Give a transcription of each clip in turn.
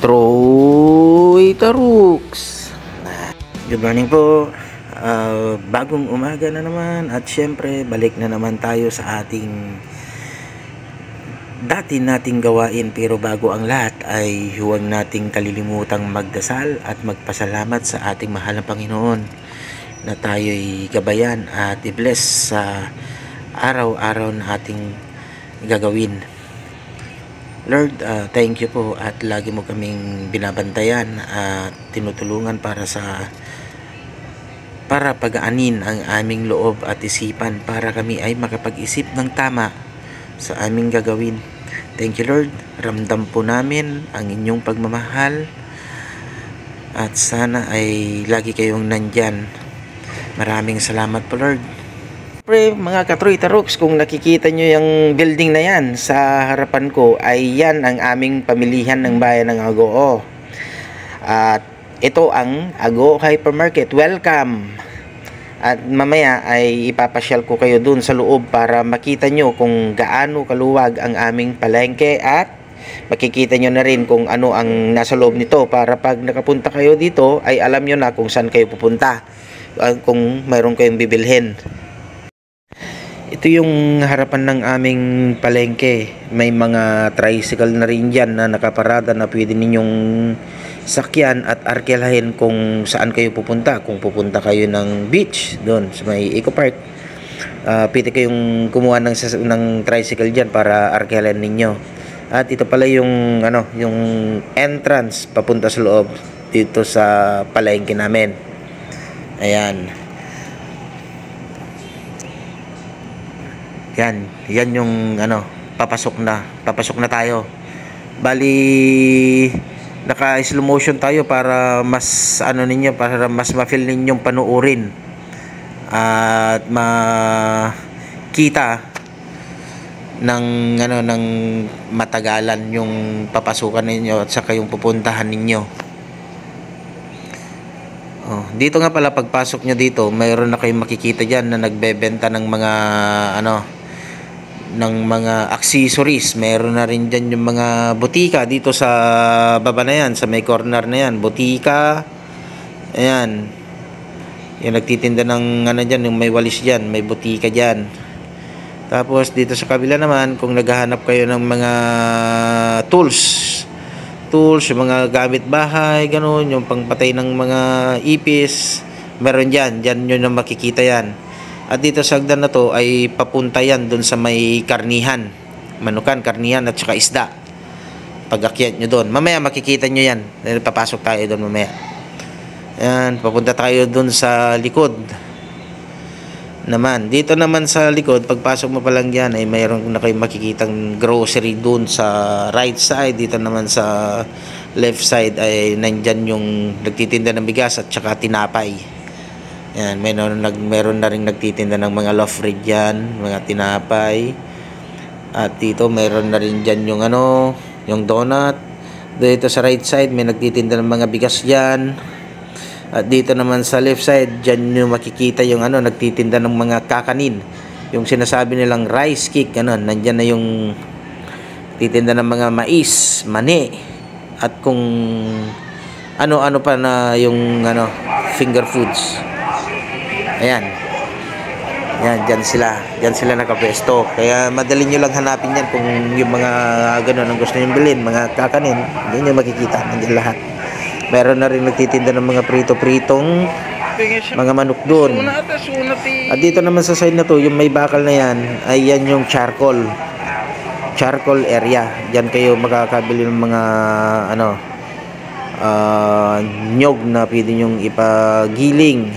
Troy Taruks. Good morning po. Bagong umaga na naman at syempre balik na naman tayo sa ating dati nating gawain, pero bago ang lahat ay huwag nating kalilimutang magdasal at magpasalamat sa ating mahal na Panginoon na tayo'y gabayan at i-bless sa araw-araw na ating gagawin. Lord, thank you po at lagi mo kaming binabantayan at tinutulungan para pag-aanin ang aming loob at isipan para kami ay makapag-isip ng tama sa aming gagawin. Thank you, Lord. Ramdam po namin ang inyong pagmamahal at sana ay lagi kayong nandyan. Maraming salamat po, Lord. Pre, mga ka-Troy Taruks, kung nakikita nyo yung building na yan sa harapan ko, ay yan ang aming pamilihan ng bayan ng Agoo. At ito ang Agoo Hypermarket. Welcome! At mamaya ay ipapasyal ko kayo dun sa loob para makita nyo kung gaano kaluwag ang aming palengke at makikita nyo na rin kung ano ang nasa loob nito para pag nakapunta kayo dito ay alam nyo na kung saan kayo pupunta, kung mayroon kayong bibilhin. Ito yung harapan ng aming palengke. May mga tricycle na rin dyan na nakaparada na pwede ninyong sakyan at arkelahin kung saan kayo pupunta. Kung pupunta kayo ng beach, doon sa may Eco Park, pwede kayong kumuha ng tricycle dyan para arkelahin ninyo. At ito pala yung, yung entrance papunta sa loob dito sa palengke namin. Ayan. Yan yung papasok na tayo. Bali naka-slow motion tayo para mas para mas ma-feel ninyong panuorin at makita ng ng matagalan yung papasukan ninyo at saka yung pupuntahan ninyo. Dito nga pala pagpasok nyo dito, mayroon na kayong makikita diyan na nagbebenta ng mga ng mga accessories. Meron na rin dyan yung mga butika dito sa baba na yan, sa may corner na yan, butika. Ayan, yung nagtitinda ng dyan, yung may walis dyan, may butika dyan. Tapos dito sa kabila naman, kung naghahanap kayo ng mga tools, yung mga gamit bahay, ganun, yung pangpatay ng mga ipis, meron dyan nyo na makikita yan. At dito sa hagdan na to ay papunta yan dun sa may karnihan, manukan, karnihan at saka isda. Pag-akyat nyo doon, mamaya makikita nyo yan. Papasok tayo doon mamaya. Ayan, papunta tayo dun sa likod naman. Dito naman sa likod, pagpasok mo pa lang yan ay mayroon na kayong makikitang grocery dun sa right side. Dito naman sa left side ay nandyan yung nagtitinda ng bigas at saka tinapay. Yan, meron na rin nagtitinda ng mga loaf bread dyan, mga tinapay. At dito meron na rin dyan yung yung donut. Dito sa right side may nagtitinda ng mga bigas dyan. At dito naman sa left side, dyan yung makikita yung nagtitinda ng mga kakanin. Yung sinasabi nilang rice cake, nandyan na yung titinda ng mga mais, mani. At kung ano pa na yung finger foods. Ayan. Yan, dyan sila nakapwesto. Kaya madali nyo lang hanapin yan kung yung mga ang gusto nyo bilhin, mga kakanin, hindi nyo makikita, nandiyan lahat. Meron na rin nagtitinda ng mga prito-pritong mga manok doon. At dito naman sa side na to, yung may bakal na yan, ay yan yung charcoal area. Diyan kayo makakabili ng mga nyog na pwede nyong ipagiling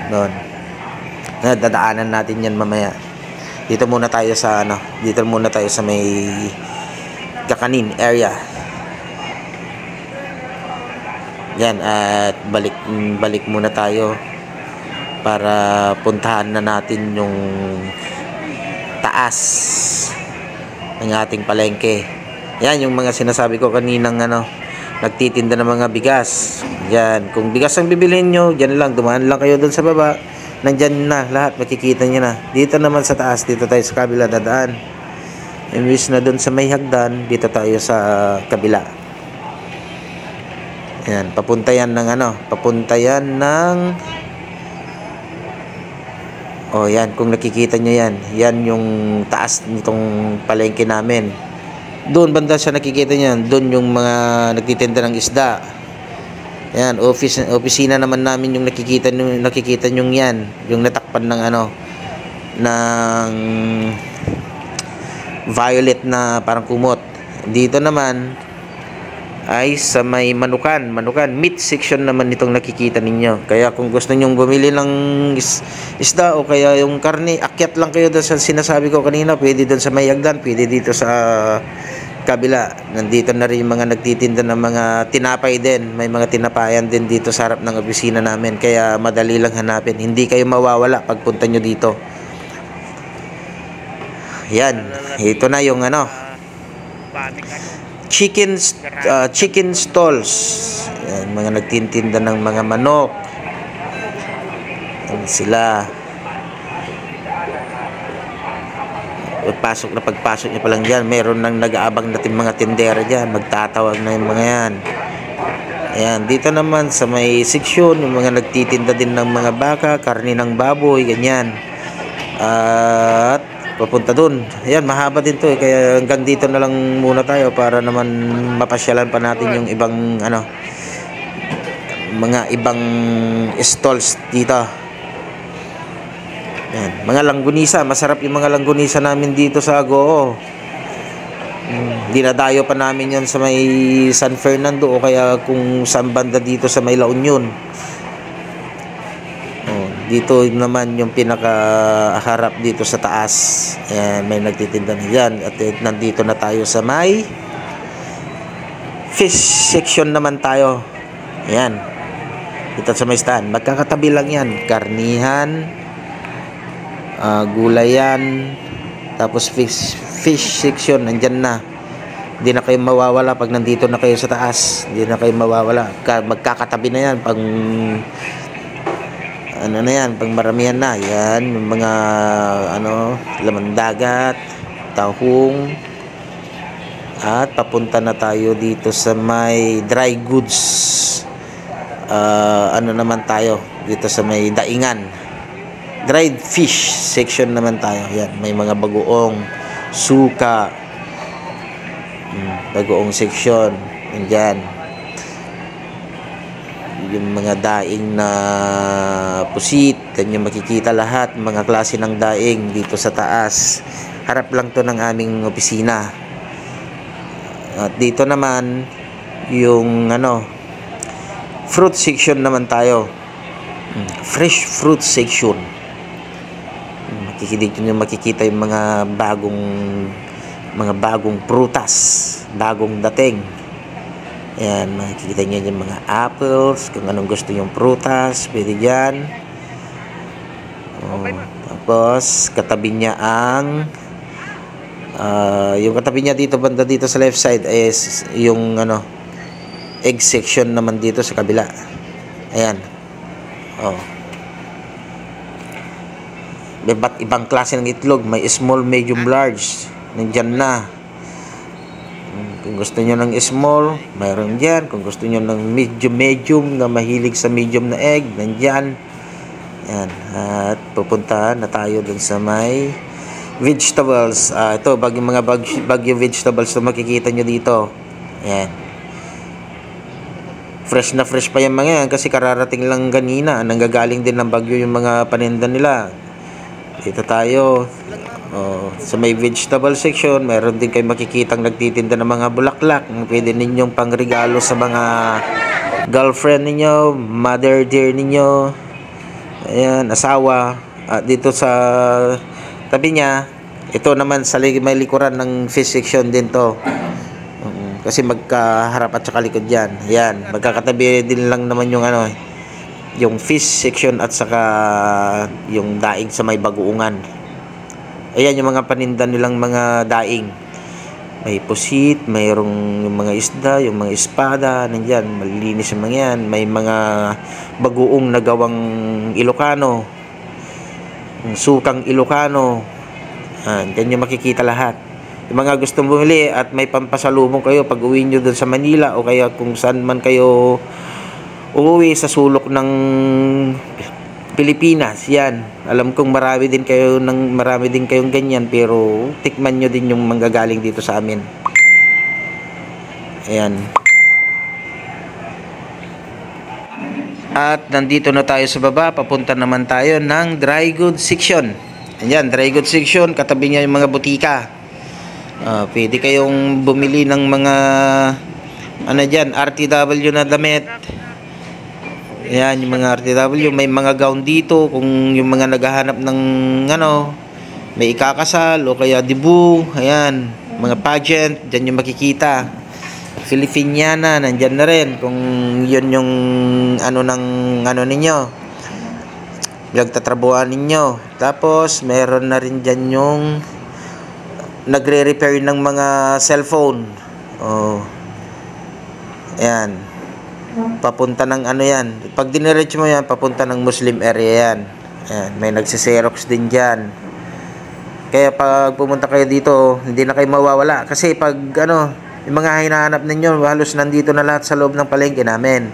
doon. Dadaanan natin yan mamaya. Dito muna tayo sa may kakanin area. Yan, at balik muna tayo para puntahan na natin yung taas ng ating palengke. Yan yung mga sinasabi ko kaninang nagtitinda ng mga bigas. Yan, kung bigas ang bibilhin nyo, dyan lang, dumaan lang kayo doon sa baba, nandyan na lahat, makikita nyo na. Dito naman sa taas, dito tayo sa kabila dadaan. Imbis na doon sa may hagdan, dito tayo sa kabila. Yan, papunta yan ng ano, papunta yan ng, oh yan, kung nakikita nyo yan, yan yung taas nitong palengke namin. Doon banda sa nakikita nyo, doon yung mga nagtitinda ng isda. Yan, opisina naman namin yung nakikita nyo yan, yung natakpan ng ano, ng violet na parang kumot. Dito naman ay sa may manukan meat section naman itong nakikita ninyo. Kaya kung gusto nyong bumili ng isda o kaya yung karne, akyat lang kayo doon sa sinasabi ko kanina. Pwede doon sa may hagdan, pwede dito sa kabila. Nandito na rin yung mga nagtitinda ng mga tinapay din. May mga tinapayan din dito sa harap ng opisina namin. Kaya madali lang hanapin. Hindi kayo mawawala pagpunta nyo dito. Yan, ito na yung ano, chicken stalls. Yan, mga nagtitinda ng mga manok. Yan sila. Pagpasok niya pa lang dyan, meron nang nag-aabang natin mga tindera dyan. Magtatawag na yung mga yan. Ayan, dito naman sa may seksyon, yung mga nagtitinda din ng mga baka, karne ng baboy, ganyan. At papunta dun. Ayan, mahaba din to eh. Kaya hanggang dito na lang muna tayo para naman mapasyalan pa natin yung ibang ano, mga ibang stalls dito. Ayan, mga langgunisa. Masarap yung mga langgunisa namin dito sa Agoo. Dinadayo pa namin yan sa may San Fernando o kaya kung saan banda dito sa may La Union. Dito naman yung pinakaharap dito sa taas. Ayan, may nagtitinda na dyan. At nandito na tayo sa may fish section naman tayo. Ayan, dito sa may stand. Magkakatabi lang yan. Karnihan, gulayan, tapos fish section nandyan na. Hindi na kayo mawawala pag nandito na kayo sa taas. Hindi na kayo mawawala. Magkakatabi na yan pang ano na yan, pang maramihan na. Yan, yung mga ano, laman dagat, tahong. At papunta na tayo dito sa may dry goods. Ano naman tayo dito sa may daingan. Dried fish section naman tayo. Yan, may mga bagoong, suka, bagoong section. Yan yung mga daing na pusit, yan yung makikita lahat, mga klase ng daing dito sa taas. Harap lang to ng aming opisina. At dito naman yung ano, fruit section naman tayo. Fresh fruit section. Dito nyo makikita yung mga bagong prutas, bagong dating. Ayan, makikita nyo yung mga apples, kung anong gusto yung prutas, pwede dyan. Tapos, katabi niya ang, yung katabi niya dito, banda dito sa left side, is yung, ano, egg section naman dito sa kabila. Ayan. May ba't ibang klase ng itlog, may small, medium, large, nandyan na. Kung gusto nyo ng small, mayroon dyan. Kung gusto nyo ng medium na mahilig sa medium na egg, nandyan. Yan. At pupunta na tayo dun sa may vegetables. Ito, bagyo vegetables na makikita nyo dito. Yan. Fresh na fresh pa yung mga yan kasi kararating lang kanina. Nanggagaling din ng bagyo yung mga paninda nila. Dito tayo. Sa may vegetable section, mayroon din kayo makikitang nagtitinda ng mga bulaklak. Pwede ninyong pangregalo sa mga girlfriend ninyo, mother dear ninyo, ayan, asawa. Dito sa tabi niya, ito naman sa may likuran ng fish section din to. Kasi magkaharap at saka likod yan. Ayan, magkakatabi din lang naman yung ano, yung fish section at saka yung daing sa may bagoongan. Ayan yung mga paninda nilang mga daing. May pusit, mayroong yung mga isda, yung mga espada, nandyan, malilinis yung mga yan. May mga bagoong na gawang Ilocano, sukang Ilocano. Yan yung makikita lahat. Yung mga gustong bumili at may pampasalubong kayo pag uwi nyo dun sa Manila o kaya kung saan man kayo uuwi sa sulok ng Pilipinas, yan. Alam kong marami din kayong ganyan, pero tikman nyo din yung manggagaling dito sa amin. Ayan. At nandito na tayo sa baba, papunta naman tayo ng dry goods section. Ayan, dry goods section, katabi niya yung mga butika. Pwede kayong bumili ng mga dyan, RTW na damit. Ayan, yung mga RTW, may mga gown dito kung yung mga naghahanap ng may ikakasal o kaya debut. Ayan, mga pageant, dyan yung makikita. Filipiniana, nandyan na rin kung yun yung ninyo, pinagtatrabuhan ninyo. Tapos meron na rin dyan yung nagre-repair ng mga cellphone. Ayan, papunta ng yan. Pag diniretso mo yan, papunta ng Muslim area yan. Ayan, may nagsiserox din dyan. Kaya pag pumunta kayo dito, hindi na kayo mawawala. Kasi pag yung mga hinahanap ninyo, halos nandito na lahat sa loob ng palengke namin.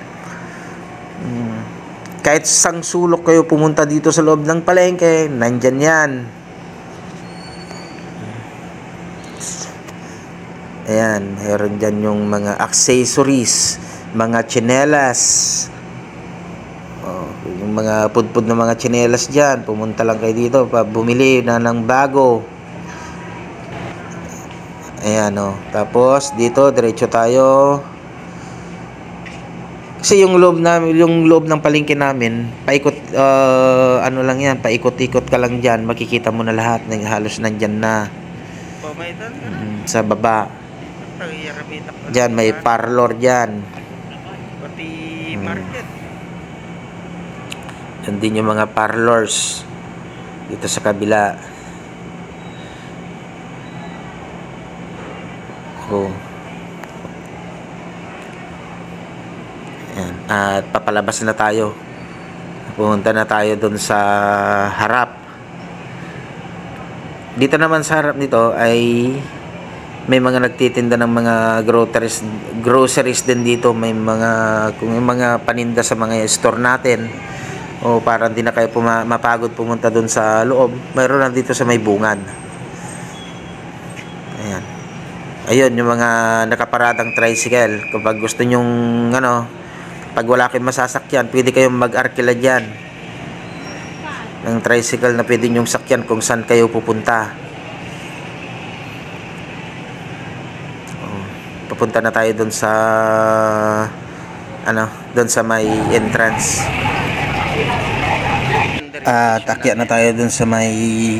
Kahit sang sulok kayo pumunta dito sa loob ng palengke, nandyan yan. Ayan, meron dyan yung mga accessories, mga tsinelas. Yung mga pudpud na mga tsinelas dyan, pumunta lang kayo dito, bumili na ng bago. Ayan, tapos dito diretso tayo. Kasi yung loob ng palengke namin, paikot lang yan, paikot-ikot ka lang diyan, makikita mo na lahat, halos nandiyan na. Sa baba. Diyan may parlor diyan. Pati market. Yan din yung mga parlors dito sa kabila. Ayan. At papalabas na tayo. Pumunta na tayo dun sa harap. Dito naman sa harap nito ay may mga nagtitinda ng mga groceries din dito. May mga paninda sa mga store natin. O para hindi na kayo mapagod pumunta dun sa loob. Mayroon na dito sa may bungad. Ayan. Ayun, yung mga nakaparadang tricycle. Kapag gusto nyong, pag wala kayong masasakyan, pwede kayong mag-arkila dyan. Ng tricycle na pwede nyong sakyan kung saan kayo pupunta. Papunta na tayo dun sa, dun sa may entrance. At akyat na tayo dun sa may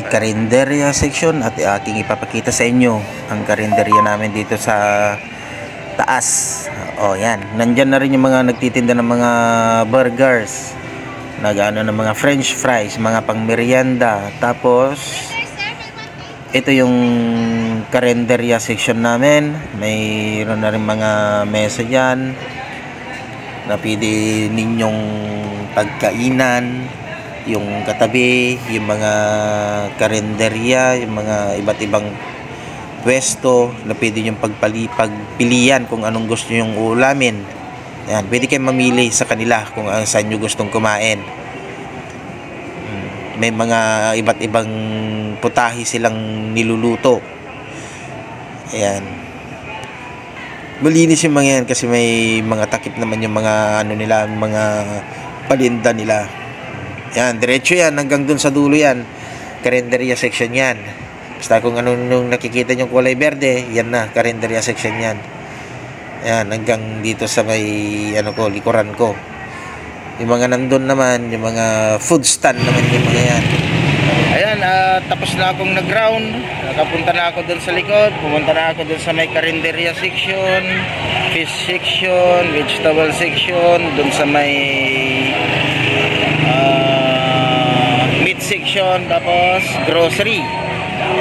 karinderya section at aking ipapakita sa inyo ang karinderya namin dito sa taas. Yan, nandyan na rin yung mga nagtitinda ng mga burgers, ng mga french fries, mga pang merienda. Tapos ito yung karinderya section namin. Mayroon na rin mga mesa dyan na pwede ninyong pagkainan. Yung katabi, yung mga karinderya, yung mga iba't ibang pwesto na pwede yung pagpilian kung anong gusto yung ulamin. Ayan, pwede kayong mamili sa kanila kung saan nyo gustong kumain. May mga iba't ibang putahe silang niluluto. Ayan, malinis yung mga yan kasi may mga takip naman yung mga nila, mga palinda nila. Yan, diretso yan, hanggang dun sa dulo yan. Karinderya section yan. Basta kung nung nakikita nyo kulay berde, yan na, karinderya section yan. Yan, hanggang dito sa may, likuran ko. Yung mga nandun naman, yung mga food stand naman yung mga yan. Ayan, tapos na akong nag-round. Nakapunta na ako dun sa likod. Pumunta na ako dun sa may karinderya section, fish section, vegetable section, dun sa may meat section, tapos grocery.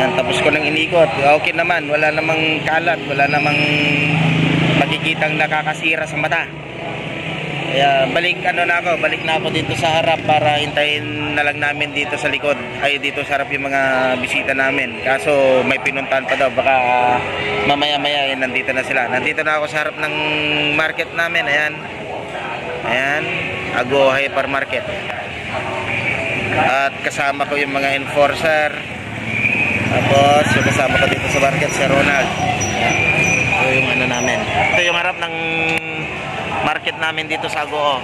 Yan, tapos ko nang inikot. Okay naman, wala namang kalat, wala namang makikitang nakakasira sa mata. Kaya balik na ako dito sa harap para hintayin na lang namin dito sa likod. Ay dito sa harap yung mga bisita namin. Kaso may pinuntahan pa daw, baka mamaya-maya nandito na sila. Nandito na ako sa harap ng market namin. Ayan. Ayan, Ago Hypermarket. At kasama ko yung mga enforcer. Tapos yung kasama ko dito sa market si Ronald. Ito yung ano namin. Ito yung harap ng market namin dito sa Ago.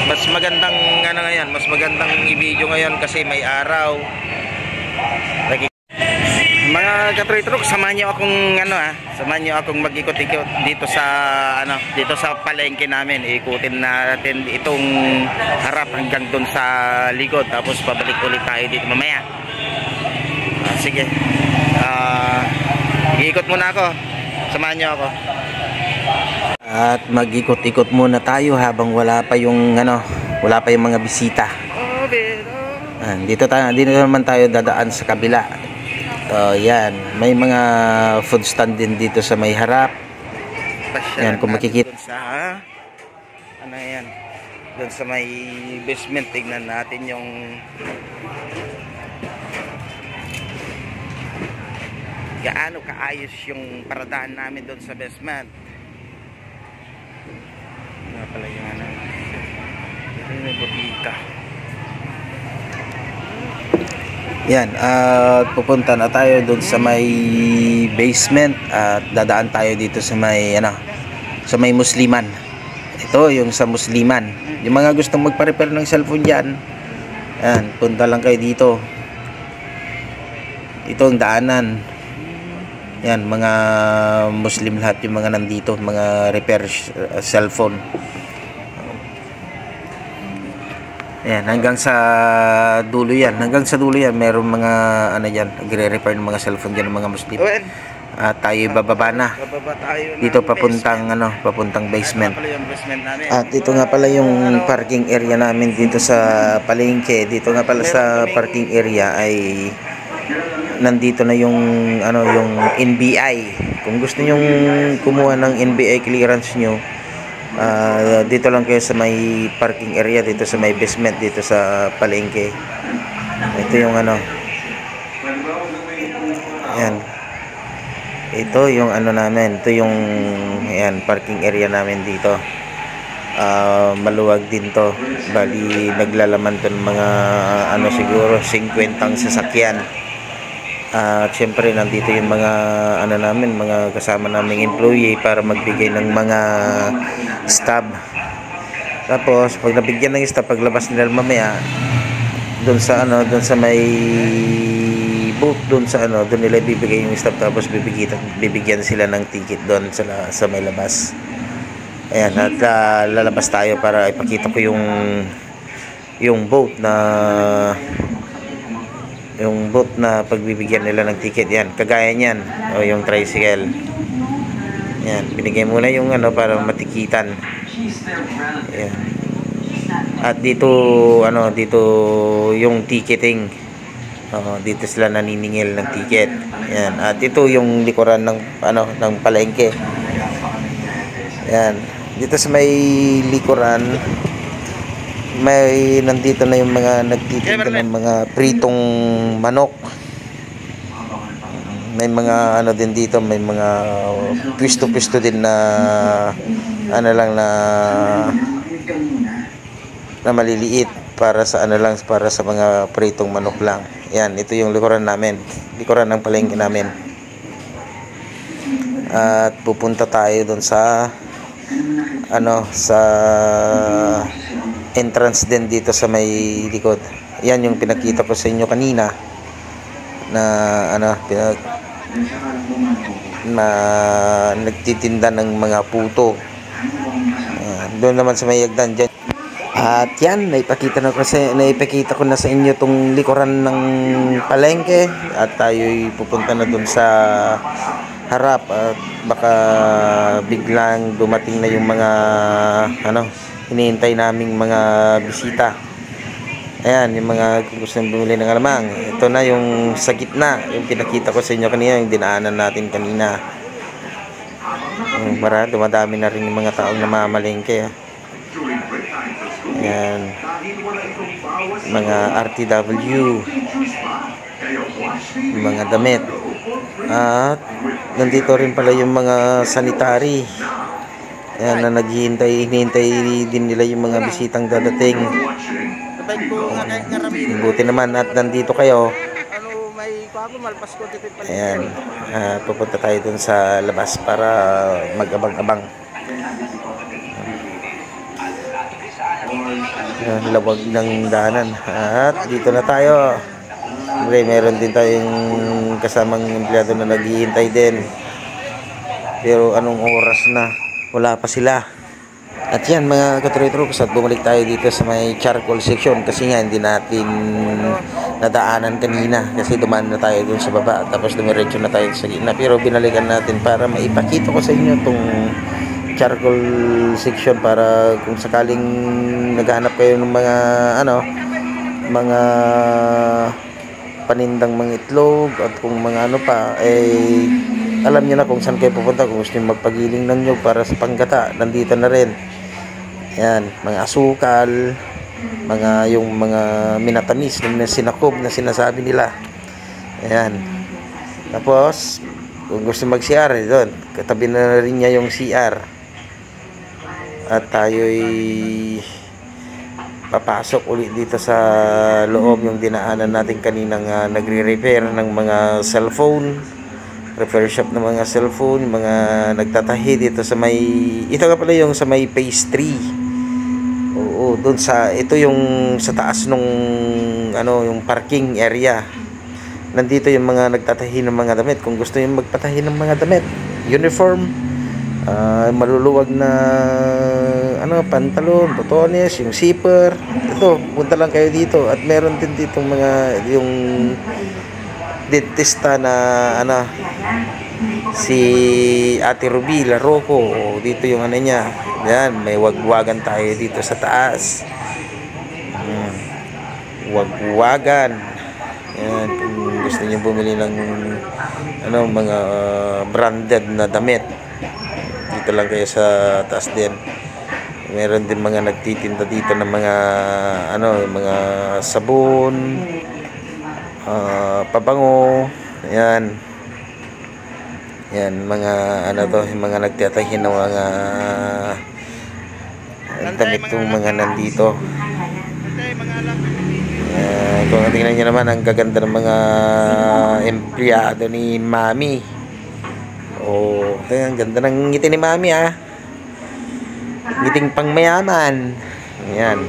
Mas magandang ano ngayon, mas magandang i-video ngayon kasi may araw. Mga katroy-trok, samahan niyo akong mag-ikot-ikot dito sa palengke namin. Ikutin natin itong harap hanggang doon sa likod, tapos pabalik ulit tayo dito mamaya. Sige. Iikot muna ako. Samahan niyo ako. At mag-ikot-ikot muna tayo habang wala pa yung mga bisita. Dito naman tayo dadaan sa kabila. Yan, may mga food stand din dito sa may harap. Yan, kung makikita doon sa may basement, tignan natin yung gaano kaayos yung paradahan namin doon sa basement. Nga pala yung ito yung botlita. Yan, at pupunta na tayo doon sa may basement at dadaan tayo dito sa may sa may Musliman. Ito yung sa Musliman. Yung mga gustong magpa-repair ng cellphone diyan, yan, punta lang kayo dito. Ito ang daanan. Yan, mga Muslim lahat yung mga nandito, mga repair cellphone. Ayan, hanggang sa dulo yan. Hanggang sa dulo yan, mayroong mga nagre-repair ng mga cellphone dyan ng mga Muslim. At tayo bababa na. Dito papuntang basement. At ito nga pala yung parking area namin dito sa palengke. Dito nga pala sa parking area ay nandito na yung yung NBI. Kung gusto niyo kumuha ng NBI clearance nyo, dito lang kayo sa may parking area, dito sa may basement, dito sa palengke. Ito yung yan, ito yung namin, ito yung parking area namin dito. Maluwag din to, bali naglalaman to ng mga siguro 50 ang sasakyan. Siyempre nandito yung mga mga kasama naming employee para magbigay ng mga stub. Tapos pag nabigyan ng stub, paglabas nila mamaya doon sa may booth, doon nila bibigay yung stub, tapos bibigyan sila ng ticket doon sa may labas. Ayan, at lalabas tayo para ipakita ko yung booth na pagbibigyan nila ng ticket. Yan, kagaya niyan, o yung tricycle. Yan, binigay muna yung para matikitan. Yan. At dito yung ticketing. Dito sila naniningil ng ticket. Yan. At ito yung likuran ng palengke. Yan. Dito sa may likuran, may nandito na yung mga nagtitinda ng mga pritong manok. May mga din dito, may mga pwesto-pwesto din na na maliliit para sa para sa mga pritong manok lang. Yan, ito yung likuran ng palengke namin. At pupunta tayo doon sa sa entrance din dito sa may likod. Yan yung pinakita ko sa inyo kanina na nagtitinda ng mga puto. Doon naman sa may hagdan dyan. At yan, naipakita ko na sa inyo tong likuran ng palengke, at tayo'y pupunta na doon sa harap, at baka biglang dumating na yung mga hinihintay naming mga bisita. Ayan, yung mga gusto bumili ng alamang. Ito na yung sa gitna, yung pinakita ko sa inyo kanina, yung dinaanan natin kanina. Dumadami na rin yung mga taong namamalengke. Ayan. Mga RTW, mga damit. At nandito rin pala yung mga sanitary. Ayan, na hinihintay din nila yung mga bisitang dadating. Buti naman at nandito kayo. Ayan, pupunta tayo dun sa labas para mag-abang-abang. Lawag ng daanan. At dito na tayo. Meron din tayong kasamang empleyado na naghihintay din. Pero anong oras na? Wala pa sila. At yan mga katroy-troops, at bumalik tayo dito sa may charcoal section kasi nga hindi natin nadaanan kanina kasi dumaan na tayo dun sa baba tapos dumiretso na tayo sa gitna, pero binalikan natin para maipakita ko sa inyo tong charcoal section para kung sakaling naghahanap kayo ng mga mga panindang mga itlog at kung mga pa alam niyo na kung saan kayo pupunta. Kung gusto niyo magpagiling ng nyug para sa panggata, nandito na rin. Ayan, mga asukal, yung mga minatamis na sinakob na sinasabi nila. Ayan. Tapos, kung gusto mag-CR, doon, katabi na rin niya yung CR. At tayo'y papasok ulit dito sa loob, yung dinaanan natin kaninang nagre-repair ng mga cellphone, repair shop ng mga cellphone, mga nagtatahi dito sa may, ito nga pala yung sa may phase 3. Oo, doon ito yung sa taas nung yung parking area. Nandito yung mga nagtatahi ng mga damit. Kung gusto yung magpatahi ng mga damit, uniform, maluluwag na pantalon, botones, yung zipper, ito, punta lang kayo dito. At meron din dito yung dentista na si Ate Ruby Larroco. Dito yung niya. Yan, may wagwagan tayo dito sa taas. Wagwagan. Yan, kung gusto niyo bumili ng mga branded na damit, dito lang kayo sa taas din. Meron din mga nagtitinda dito ng mga mga sabon, pabango. Yan. Yan, mga yung mga nagtatahi ng mga damit yung mga nandito. Kung tingnan nyo naman, ang gaganda ng mga empleyado ni Mami. Ang ganda ng ngiti ni Mami, ngiting pang mayaman. Yan.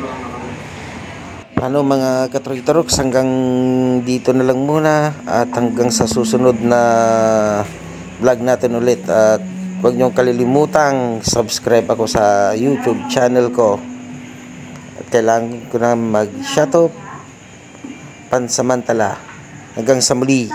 Mga katroy-troks, hanggang dito na lang muna at hanggang sa susunod na vlog natin ulit. At huwag niyong kalilimutang subscribe ako sa YouTube channel ko. At kailangan ko na mag-shut up pansamantala. Hanggang sa muli.